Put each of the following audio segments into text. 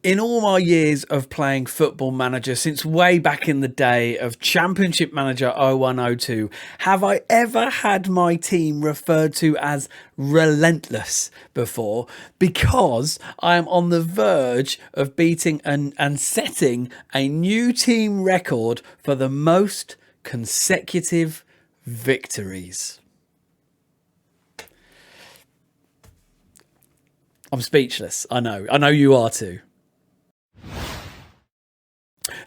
In all my years of playing Football Manager, since way back in the day of Championship Manager 0102, have I ever had my team referred to as relentless before? Because I am on the verge of beating and setting a new team record for the most consecutive victories. I'm speechless. I know you are too.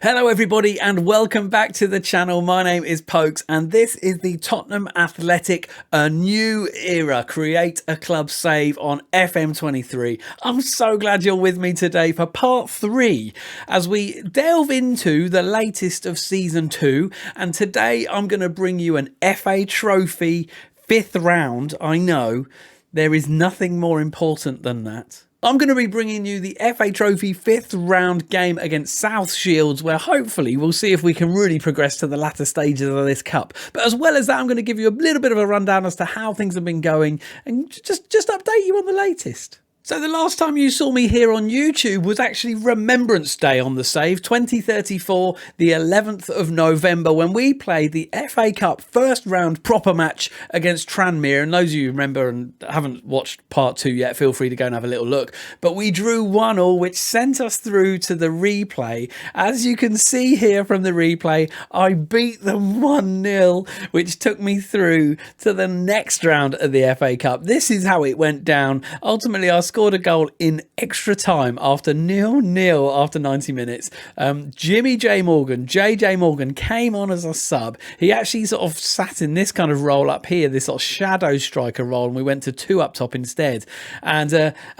Hello everybody and welcome back to the channel. My name is Pokes and this is the Tottenham Athletic A New Era Create a Club Save on FM23. I'm so glad you're with me today for part 3 as we delve into the latest of season 2, and today I'm going to bring you an FA Trophy 5th round. I know, there is nothing more important than that. I'm going to be bringing you the FA Trophy 5th round game against South Shields, where hopefully we'll see if we can really progress to the latter stages of this cup. But as well as that, I'm going to give you a little bit of a rundown as to how things have been going and just update you on the latest. So the last time you saw me here on YouTube was actually Remembrance Day on the save, 2034, the 11th of November, when we played the FA Cup first round proper match against Tranmere. And those of you who remember and haven't watched part 2 yet, feel free to go and have a little look. But we drew 1-1, which sent us through to the replay. As you can see here from the replay, I beat them 1-0, which took me through to the next round of the FA Cup. This is how it went down. Ultimately, I scored a goal in extra time after 0-0 after 90 minutes. JJ Morgan came on as a sub. He actually sort of sat in this kind of role up here, this sort of shadow striker role, and we went to 2 up top instead. And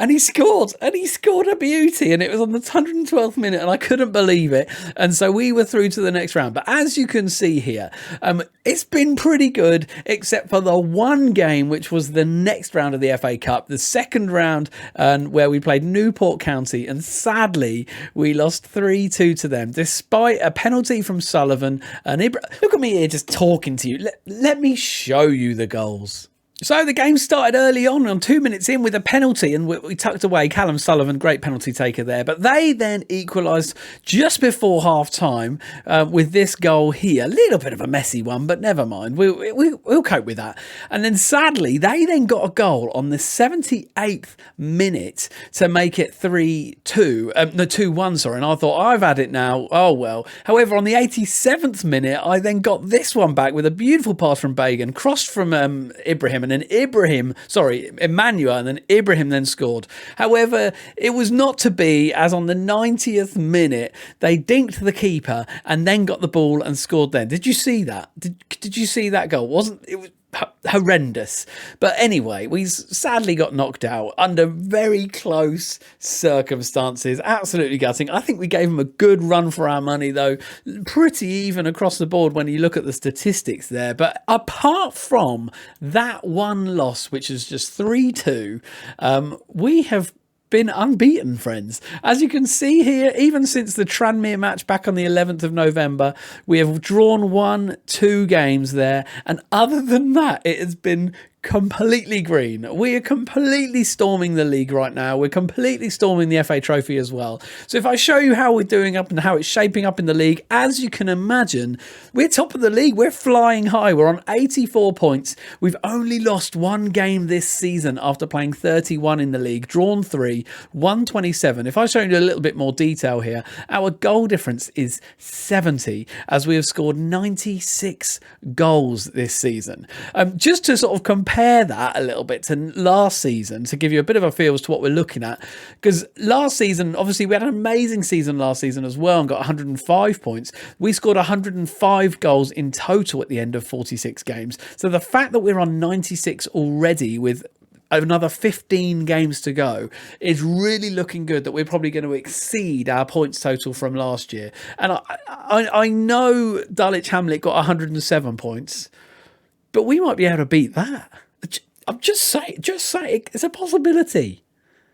he scored a beauty, and it was on the 112th minute, and I couldn't believe it. And so we were through to the next round. But as you can see here, it's been pretty good, except for the one game, which was the next round of the FA Cup, the second round, where we played Newport County, and sadly we lost 3-2 to them, despite a penalty from Sullivan. And look at me here just talking to you. Let me show you the goals. So the game started early on 2 minutes in with a penalty, and we tucked away. Callum Sullivan, great penalty taker there. But they then equalised just before half-time with this goal here. A little bit of a messy one, but never mind. We'll cope with that. And then sadly, they then got a goal on the 78th minute to make it 2-1, sorry. And I thought, I've had it now. Oh, well. However, on the 87th minute, I then got this one back with a beautiful pass from Bagan, crossed from Ibrahim, and then Emmanuel, and then Ibrahim then scored. However, it was not to be, as on the 90th minute, they dinked the keeper and then got the ball and scored then. Did you see that? Did you see that goal? It was horrendous. But anyway, we sadly got knocked out under very close circumstances. Absolutely gutting. I think we gave them a good run for our money, though. Pretty even across the board when you look at the statistics there. But apart from that one loss, which is just 3-2, we have been unbeaten, friends. As you can see here, even since the Tranmere match back on the 11th of November, we have drawn 1-2 games there. And other than that, it has been completely green. We are completely storming the league right now. We're completely storming the FA Trophy as well. So if I show you how we're doing up and how it's shaping up in the league, as you can imagine, we're top of the league. We're flying high. We're on 84 points. We've only lost 1 game this season after playing 31 in the league, drawn 3, 127. If I show you a little bit more detail here, our goal difference is 70, as we have scored 96 goals this season. Just to sort of compare that a little bit to last season, to give you a bit of a feel as to what we're looking at, because last season, obviously we had an amazing season last season as well and got 105 points. We scored 105 goals in total at the end of 46 games. So the fact that we're on 96 already with another 15 games to go is really looking good, that we're probably going to exceed our points total from last year. And I know Dulwich Hamlet got 107 points, but we might be able to beat that. I'm just saying, it's a possibility.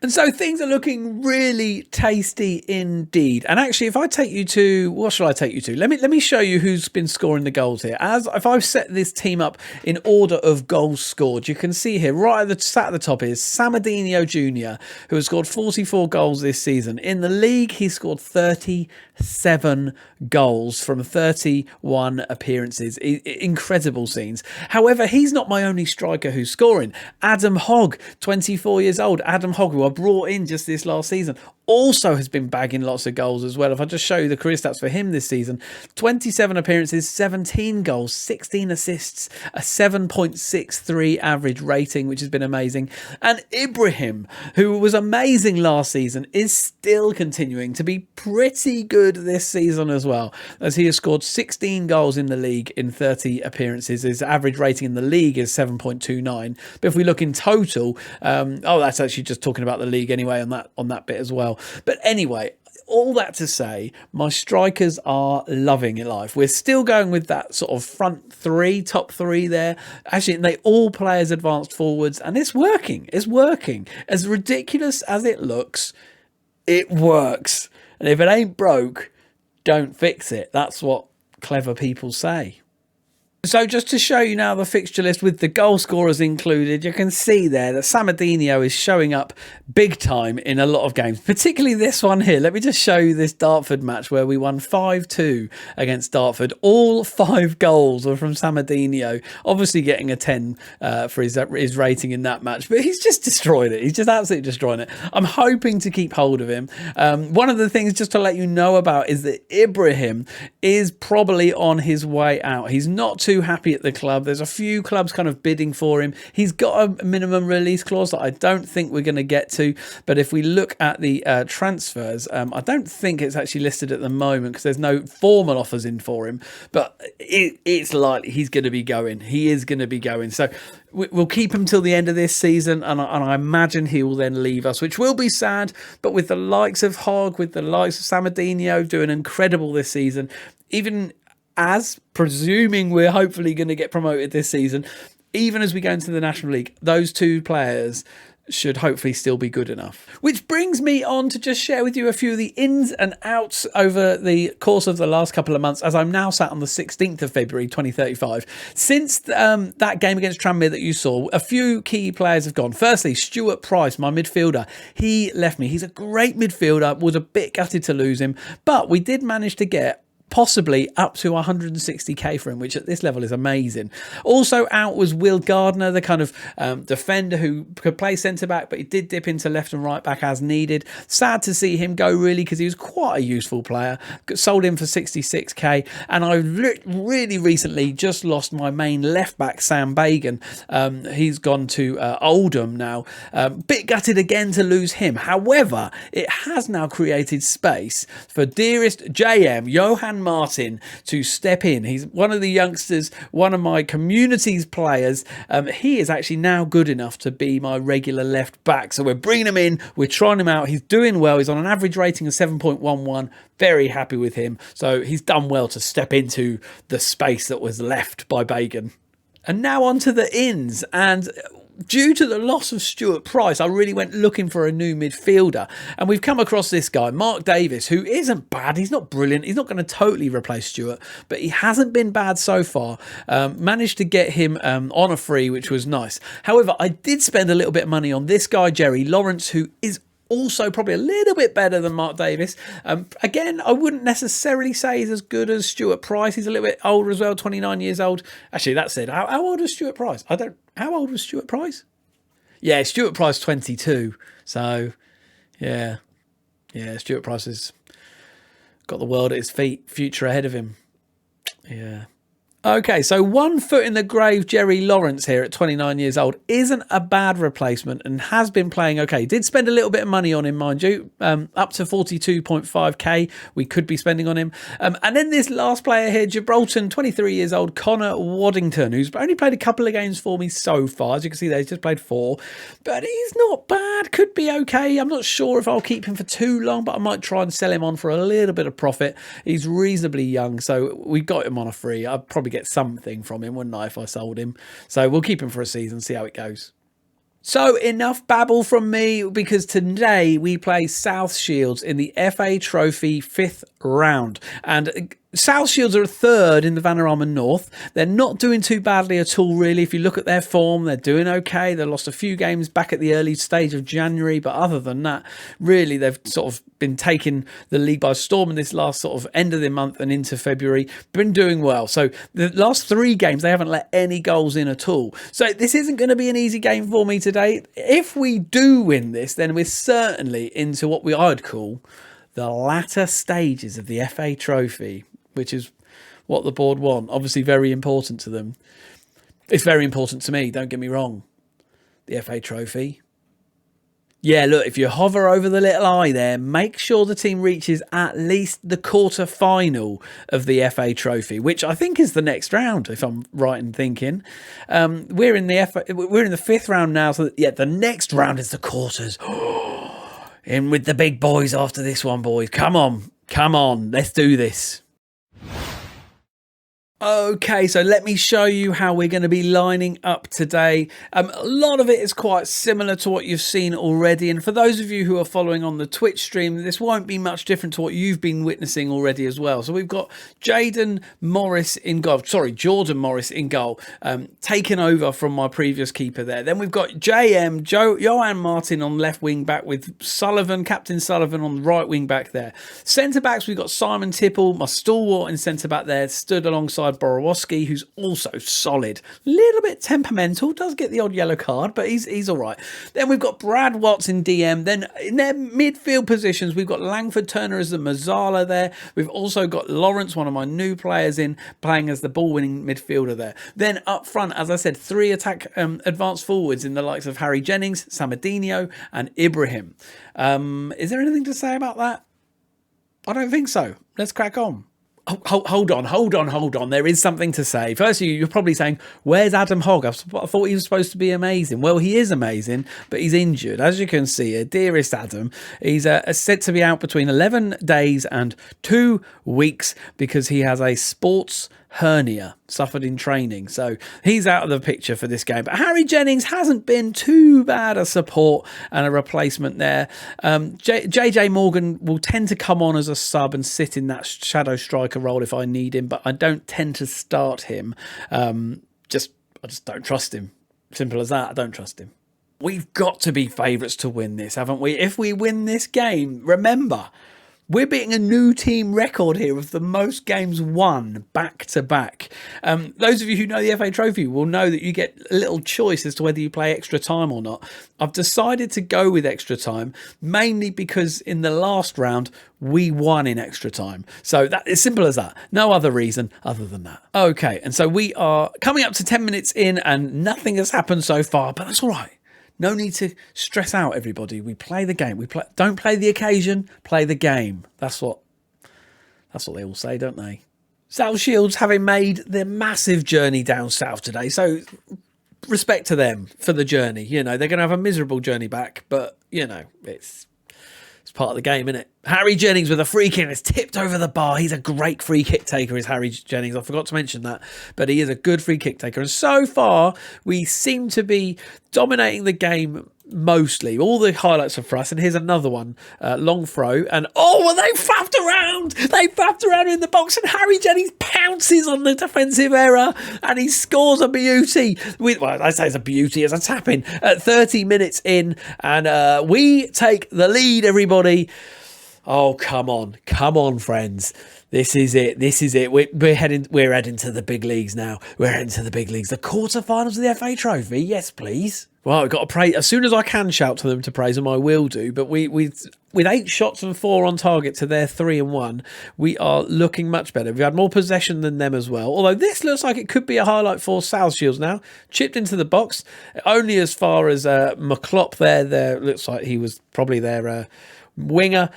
And so things are looking really tasty indeed. And actually, if I take you to, what shall I take you to? Let me show you who's been scoring the goals here. As if I've set this team up in order of goals scored, you can see here right sat at the top is Samadinho Jr., who has scored 44 goals this season. In the league, he scored 37 goals from 31 appearances. Incredible scenes. However, he's not my only striker who's scoring. Adam Hogg, 24 years old. Adam Hogg, who I brought in just this last season, also has been bagging lots of goals as well. If I just show you the career stats for him this season, 27 appearances, 17 goals, 16 assists, a 7.63 average rating, which has been amazing. And Ibrahim, who was amazing last season, is still continuing to be pretty good this season as well, as he has scored 16 goals in the league in 30 appearances. His average rating in the league is 7.29. But if we look in total, that's actually just talking about the league anyway on that bit as well. But anyway, all that to say, my strikers are loving it life. We're still going with that sort of front three, top three there. Actually, they all play as advanced forwards, and it's working. It's working. As ridiculous as it looks, it works. And if it ain't broke, don't fix it. That's what clever people say. So just to show you now the fixture list with the goal scorers included, you can see there that Samadinho is showing up big time in a lot of games, particularly this one here. Let me just show you this Dartford match where we won 5-2 against Dartford. All 5 goals were from Samadinho, obviously getting a 10 for his rating in that match, but he's just destroyed it. He's just absolutely destroying it. I'm hoping to keep hold of him. One of the things just to let you know about is that Ibrahim is probably on his way out. He's not too happy at the club. There's a few clubs kind of bidding for him. He's got a minimum release clause that I don't think we're going to get to, but if we look at the transfers, I don't think it's actually listed at the moment because there's no formal offers in for him, but it's likely he's going to be going. He is going to be going. So we'll keep him till the end of this season, and I imagine he will then leave us, which will be sad, but with the likes of Hogg, with the likes of Samadinho doing incredible this season, even as presuming we're hopefully going to get promoted this season, even as we go into the National League, those two players should hopefully still be good enough. Which brings me on to just share with you a few of the ins and outs over the course of the last couple of months, as I'm now sat on the 16th of February 2035. Since that game against Tranmere that you saw, a few key players have gone. Firstly, Stuart Price, my midfielder. He left me. He's a great midfielder. Was a bit gutted to lose him, but we did manage to get possibly up to 160k for him, which at this level is amazing. Also out was Will Gardner, the kind of defender who could play centre-back, but he did dip into left and right back as needed. Sad to see him go, really, because he was quite a useful player. Sold him for 66k, and I really recently just lost my main left-back, Sam Bagan. He's gone to Oldham now. Bit gutted again to lose him. However, it has now created space for dearest JM, Johan Martin, to step in. He's one of the youngsters, one of my community's players. He is actually now good enough to be my regular left back. So we're bringing him in. We're trying him out. He's doing well. He's on an average rating of 7.11. Very happy with him. So he's done well to step into the space that was left by Bagan. And now on to the ins. And due to the loss of Stuart Price, I really went looking for a new midfielder. And we've come across this guy, Mark Davis, who isn't bad. He's not brilliant. He's not going to totally replace Stuart, but he hasn't been bad so far. Managed to get him on a free, which was nice. However, I did spend a little bit of money on this guy, Jerry Lawrence, who is also probably a little bit better than Mark Davis. Again, I wouldn't necessarily say he's as good as Stuart Price. He's a little bit older as well, 29 years old. Actually, that said, how old was Stuart Price? How old was Stuart Price? Yeah, Stuart Price 22. So, yeah, Stuart Price has got the world at his feet, future ahead of him. Yeah. Okay, so 1 foot in the grave Jerry Lawrence here at 29 years old isn't a bad replacement and has been playing okay. Did spend a little bit of money on him, mind you, up to 42.5k we could be spending on him. And then this last player here, Gibraltar, 23 years old, Connor Waddington, who's only played a couple of games for me so far. As you can see there, he's just played 4. But he's not bad, could be okay. I'm not sure if I'll keep him for too long, but I might try and sell him on for a little bit of profit. He's reasonably young, so we got him on a free. I'd probably get something from him, wouldn't I, if I sold him? So we'll keep him for a season, see how it goes. So enough babble from me, because today we play South Shields in the FA Trophy 5th round. And South Shields are third in the Vanarama North. They're not doing too badly at all, really. If you look at their form, they're doing okay. They lost a few games back at the early stage of January, but other than that, really, they've sort of been taking the league by storm in this last sort of end of the month and into February. Been doing well. So the last 3 games, they haven't let any goals in at all. So this isn't going to be an easy game for me today. If we do win this, then we're certainly into what I'd call the latter stages of the FA Trophy, which is what the board want. Obviously very important to them. It's very important to me, don't get me wrong. The FA Trophy. Yeah, look, if you hover over the little eye there, make sure the team reaches at least the quarter-final of the FA Trophy, which I think is the next round, if I'm right in thinking. We're in the 5th round now, so yeah, the next round is the quarters. In with the big boys after this one, boys. Come on, let's do this. Okay, so let me show you how we're going to be lining up today. A lot of it is quite similar to what you've seen already. And for those of you who are following on the Twitch stream, this won't be much different to what you've been witnessing already as well. So we've got Jordan Morris in goal, taken over from my previous keeper there. Then we've got Johan Martin on left wing back with Captain Sullivan on the right wing back there. Centre backs, we've got Simon Tipple, my stalwart in centre back there, stood alongside Borowski, who's also solid. Little bit temperamental, does get the odd yellow card, but he's all right. Then we've got Brad Watts in DM. Then in their midfield positions, we've got Langford Turner as the Mazzala there. We've also got Lawrence, one of my new players, playing as the ball-winning midfielder there. Then up front, as I said, 3 attack advanced forwards in the likes of Harry Jennings, Samadinho, and Ibrahim. Is there anything to say about that? I don't think so. Let's crack on. Hold on. There is something to say. Firstly, you're probably saying, where's Adam Hogg? I thought he was supposed to be amazing. Well, he is amazing, but he's injured. As you can see, dearest Adam, he's said to be out between 11 days and 2 weeks because he has a sports hernia suffered in training. So he's out of the picture for this game. But Harry Jennings hasn't been too bad a support and a replacement there. JJ Morgan will tend to come on as a sub and sit in that shadow striker role if I need him, but I don't tend to start him. I just don't trust him. Simple as that. I don't trust him. We've got to be favourites to win this, haven't we? If we win this game, remember, we're beating a new team record here of the most games won back to back. Those of you who know the FA Trophy will know that you get a little choice as to whether you play extra time or not. I've decided to go with extra time, mainly because in the last round, we won in extra time. So that is simple as that. No other reason other than that. Okay, and so we are coming up to 10 minutes in and nothing has happened so far, but that's all right. No need to stress out, everybody. We play the game. Don't play the occasion, play the game. That's what they all say, don't they? South Shields having made their massive journey down south today. So respect to them for the journey. You know, they're going to have a miserable journey back, but, you know, it's part of the game, isn't it? Harry Jennings with a free kick. It's tipped over the bar. He's a great free kick taker, is Harry Jennings. I forgot to mention that. But he is a good free kick taker. And so far, we seem to be dominating the game mostly. All the highlights are for us. And here's another one. Long throw. And well, they faffed around. They faffed around in the box. And Harry Jennings pounces on the defensive error. And he scores a beauty. I say it's a beauty as a tap-in at 30 minutes in. And we take the lead, everybody. Oh, come on, friends. This is it. We're heading to the big leagues now. We're heading to the big leagues. The quarterfinals of the FA Trophy. Yes, please. Well, I've got to praise as soon as I can. Shout to them to praise them. I will do. But with 8 shots and 4 on target to their 3 and 1, we are looking much better. We've had more possession than them as well. Although this looks like it could be a highlight for South Shields now. Chipped into the box, only as far as McClop there. There looks like he was probably their winger,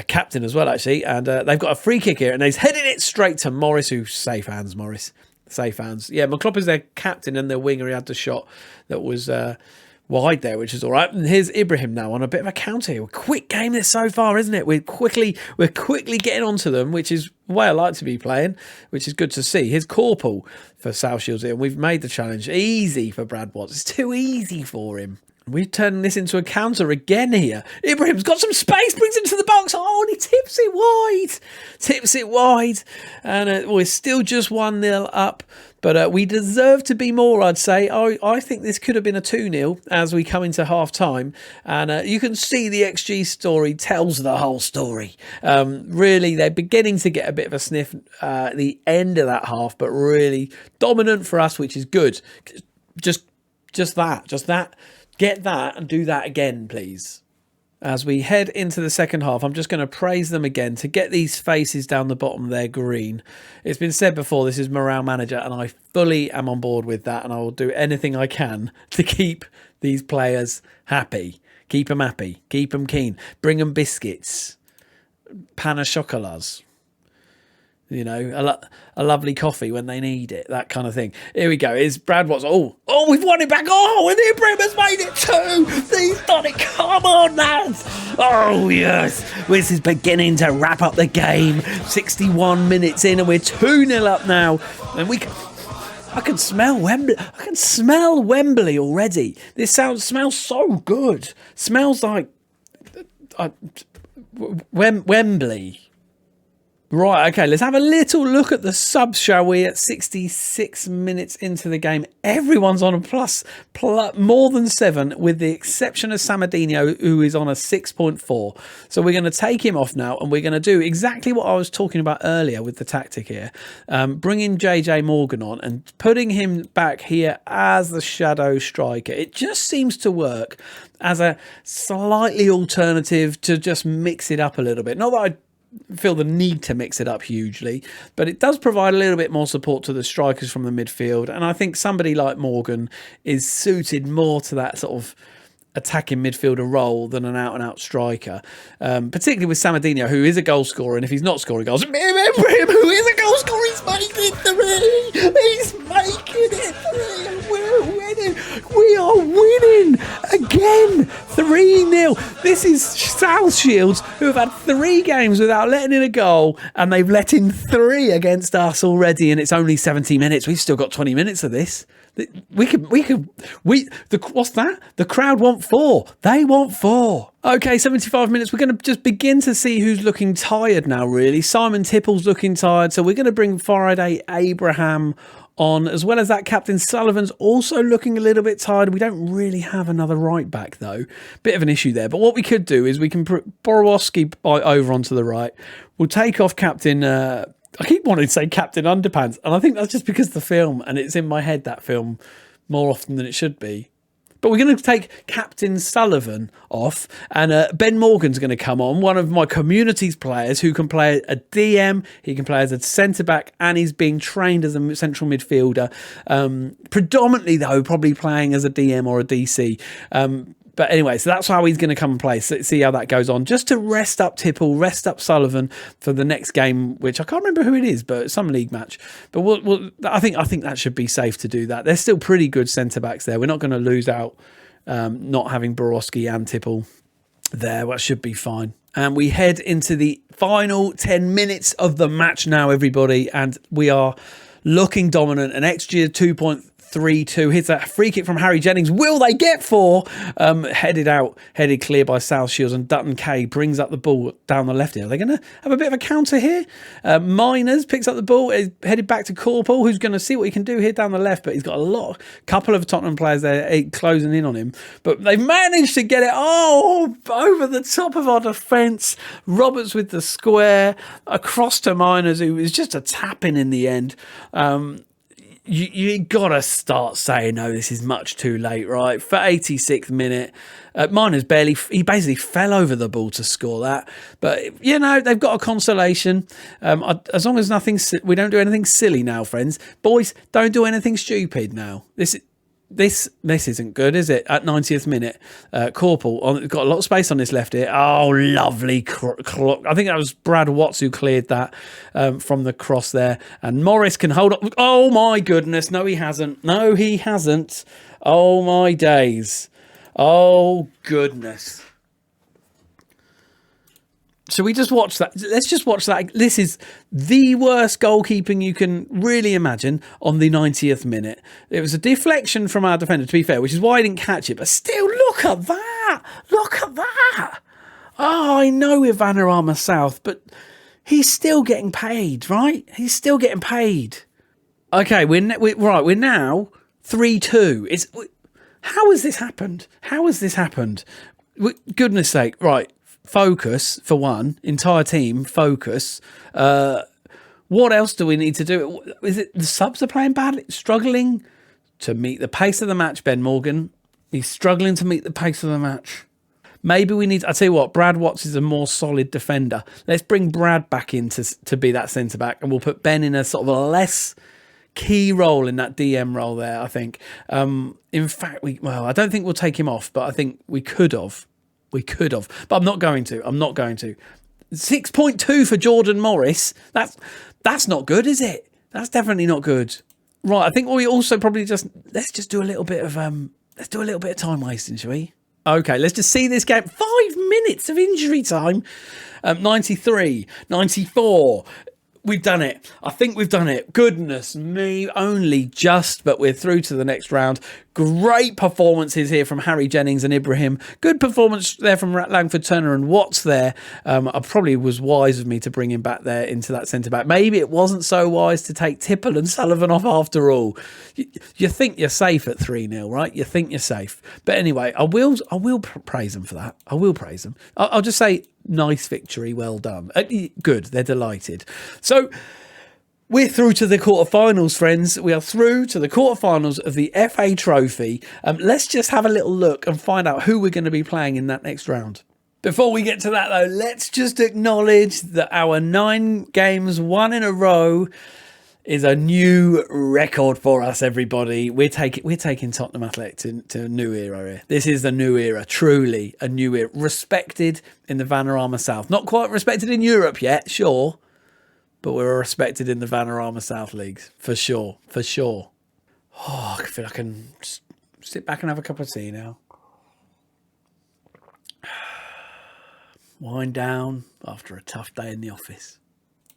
captain as well, actually. And they've got a free kick here, and he's heading it straight to Morris, who safe hands, Morris. Safe hands. Yeah, McClop is their captain and their winger. He had the shot that was wide there, which is all right. And here's Ibrahim now on a bit of a counter here. Quick game this so far, isn't it? We're quickly getting onto them, which is the way I like to be playing, which is good to see. Here's Corporal for South Shields here, and we've made the challenge easy for Brad Watts. It's too easy for him. We turn this into a counter again here. Ibrahim's got some space, brings it to the box. Oh, and he tips it wide. Tips it wide. And we're still just 1-0 up. But we deserve to be more, I'd say. I think this could have been a 2-0 as we come into half-time. And you can see the XG story tells the whole story. Really, they're beginning to get a bit of a sniff at the end of that half, but really dominant for us, which is good. Just that. Get that and do that again, please. As we head into the second half, I'm just going to praise them again to get these faces down the bottom there green. It's been said before, this is morale manager, and I fully am on board with that, and I will do anything I can to keep these players happy. Keep them happy. Keep them keen. Bring them biscuits. Pain chocolats. You know, a lovely coffee when they need it, that kind of thing. Here we go. Is Brad Watts? Oh, we've won it back. Oh, and Ibrahim has made it too. He's done it. Come on, lads. Oh, yes. This is beginning to wrap up the game. 61 minutes in and we're 2-0 up now. And I can smell Wembley. I can smell Wembley already. This smells so good. Smells like Wembley. Right, okay, let's have a little look at the subs, shall we? At 66 minutes into the game, everyone's on a plus more than 7, with the exception of Samadinho, who is on a 6.4. So we're going to take him off now, and we're going to do exactly what I was talking about earlier with the tactic here. Bringing JJ Morgan on and putting him back here as the shadow striker. It just seems to work as a slightly alternative to just mix it up a little bit. Not that I feel the need to mix it up hugely, but it does provide a little bit more support to the strikers from the midfield, and I think somebody like Morgan is suited more to that sort of attacking midfielder role than an out-and-out striker, particularly with Samadinho, who is a goal scorer, and if he's not scoring goals, remember him, who is a goal scorer, he's making 3, he's making it 3, we're winning, we are winning again, 3-0. This is South Shields, who have had 3 games without letting in a goal, and they've let in 3 against us already, and it's only 70 minutes. We've still got 20 minutes of this. What's that? The crowd want 4. They want 4. Okay, 75 minutes. We're going to just begin to see who's looking tired now, really. Simon Tipple's looking tired, so we're going to bring Friday Abraham on, as well as that Captain Sullivan's also looking a little bit tired. We don't really have another right back, though. Bit of an issue there. But what we could do is we can put Borowski over onto the right. We'll take off Captain... I keep wanting to say Captain Underpants, and I think that's just because of the film, and it's in my head, that film, more often than it should be. But we're going to take Captain Sullivan off, and Ben Morgan's going to come on, one of my community's players who can play a DM, he can play as a centre-back, and he's being trained as a central midfielder. Predominantly, though, probably playing as a DM or a DC. But anyway, so that's how he's going to come and play. So see how that goes on. Just to rest up Tipple, rest up Sullivan for the next game, which I can't remember who it is, but some league match. But I think that should be safe to do that. They're still pretty good centre-backs there. We're not going to lose out not having Borowski and Tipple there. That should be fine. And we head into the final 10 minutes of the match now, everybody. And we are looking dominant. An XG of 2.32. Hits a free kick from Harry Jennings. Will they get 4? Headed clear by South Shields, and Dutton Kay brings up the ball down the left here. Are they going to have a bit of a counter here? Miners picks up the ball, is headed back to Corporal, who's going to see what he can do here down the left, but he's got a couple of Tottenham players there closing in on him, but they've managed to get it over the top of our defence. Roberts with the square across to Miners, who is just a tap in the end. You gotta start saying, no, this is much too late, right? For 86th minute, Miners he basically fell over the ball to score that. But, you know, they've got a consolation. As long as we don't do anything silly now, friends. Boys, don't do anything stupid now. This isn't good, is it? At 90th minute, Corporal got a lot of space on this left ear. Oh, lovely clock. I think that was Brad Watts who cleared that from the cross there. And Morris can hold up. Oh, my goodness. No, he hasn't. No, he hasn't. Oh, my days. Oh, goodness. Shall we just watch that? Let's just watch that. This is the worst goalkeeping you can really imagine on the 90th minute. It was a deflection from our defender, to be fair, which is why I didn't catch it. But still, look Look at that. Look at that. Oh, I know we're Vanarama South, but he's still getting paid, right? He's still getting paid. Okay, we're now 3-2. How has this happened? How has this happened? Goodness sake, right. Focus, for one. Entire team, focus. What else do we need to do? Is it the subs are playing badly? Struggling to meet the pace of the match, Ben Morgan. He's struggling to meet the pace of the match. Maybe we need... I'll tell you what, Brad Watts is a more solid defender. Let's bring Brad back in to be that centre-back, and we'll put Ben in a sort of a less key role in that DM role there, I think. In fact, I don't think we'll take him off, but I think we could have. We could have. But I'm not going to. 6.2 for Jordan Morris. That's not good, is it? That's definitely not good. Right, I think we also probably let's just do a little bit of time wasting, shall we? Okay, let's just see this game. 5 minutes of injury time. 93, 94. We've done it. I think we've done it. Goodness me, only just, but we're through to the next round. Great performances here from Harry Jennings and Ibrahim. Good performance there from Langford Turner and Watts there. I probably was wise of me to bring him back there into that centre-back. Maybe it wasn't so wise to take Tipple and Sullivan off after all. You think you're safe at 3-0, right? You think you're safe. But anyway, I will praise them for that. I will praise them. I'll just say, nice victory, well done. Good, they're delighted. So we're through to the quarterfinals, friends. We are through to the quarterfinals of the FA Trophy. Let's just have a little look and find out who we're going to be playing in that next round. Before we get to that, though, let's just acknowledge that our 9 games won in a row is a new record for us, everybody. We're taking Tottenham Athletic to a new era here. This is the new era, truly a new era. Respected in the Vanarama South. Not quite respected in Europe yet, sure, but we're respected in the Vanarama South leagues, for sure, for sure. Oh, I feel I can just sit back and have a cup of tea now. Wind down after a tough day in the office.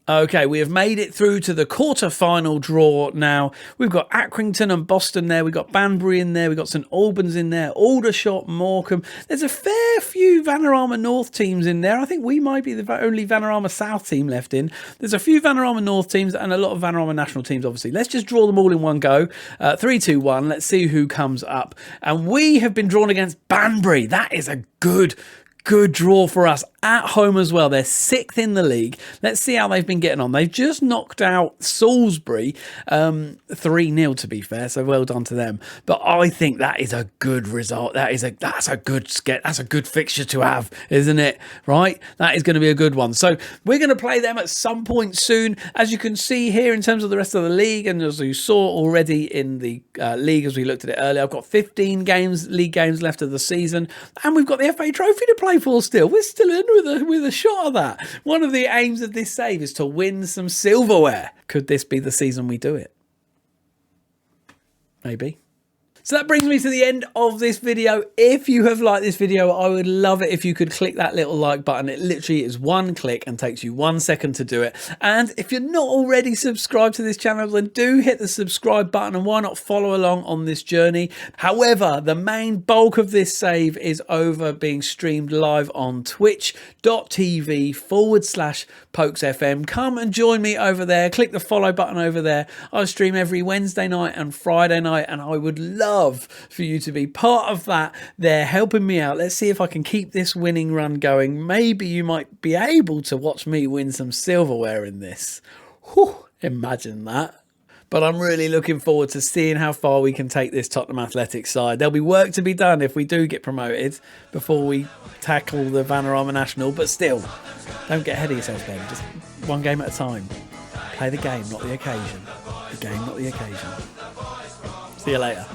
Okay, we have made it through to the quarter-final draw now. We've got Accrington and Boston there. We've got Banbury in there. We've got St Albans in there. Aldershot, Morecambe. There's a fair few Vanarama North teams in there. I think we might be the only Vanarama South team left in. There's a few Vanarama North teams and a lot of Vanarama National teams, obviously. Let's just draw them all in one go. 3, 2, 1. Let's see who comes up. And we have been drawn against Banbury. That is a good draw for us at home as well. They're 6th in the league. Let's see how they've been getting on. They've just knocked out Salisbury 3-0 to be fair, so well done to them. But I think that is a good result. That's a good fixture to have, isn't it? Right? That is going to be a good one. So we're going to play them at some point soon. As you can see here in terms of the rest of the league, and as you saw already in the league as we looked at it earlier, I've got 15 league games left of the season, and we've got the FA Trophy to play for still. We're still in with a shot of that. One of the aims of this save is to win some silverware. Could this be the season we do it? Maybe. So that brings me to the end of this video. If you have liked this video, I would love it if you could click that little like button. It literally is one click and takes you 1 second to do it. And if you're not already subscribed to this channel, then do hit the subscribe button, and why not follow along on this journey. However, the main bulk of this save is over being streamed live on twitch.tv/PokesFM. Come and join me over there. Click the follow button over there. I stream every Wednesday night and Friday night, and I would love for you to be part of that. They're helping me out. Let's see if I can keep this winning run going. Maybe you might be able to watch me win some silverware in this. Whew, imagine that. But I'm really looking forward to seeing how far we can take this Tottenham Athletic side. There'll be work to be done if we do get promoted before we tackle the Vanarama National. But still, don't get ahead of yourself, Ben. Just one game at a time. Play the game, not the occasion. The game, not the occasion. See you later.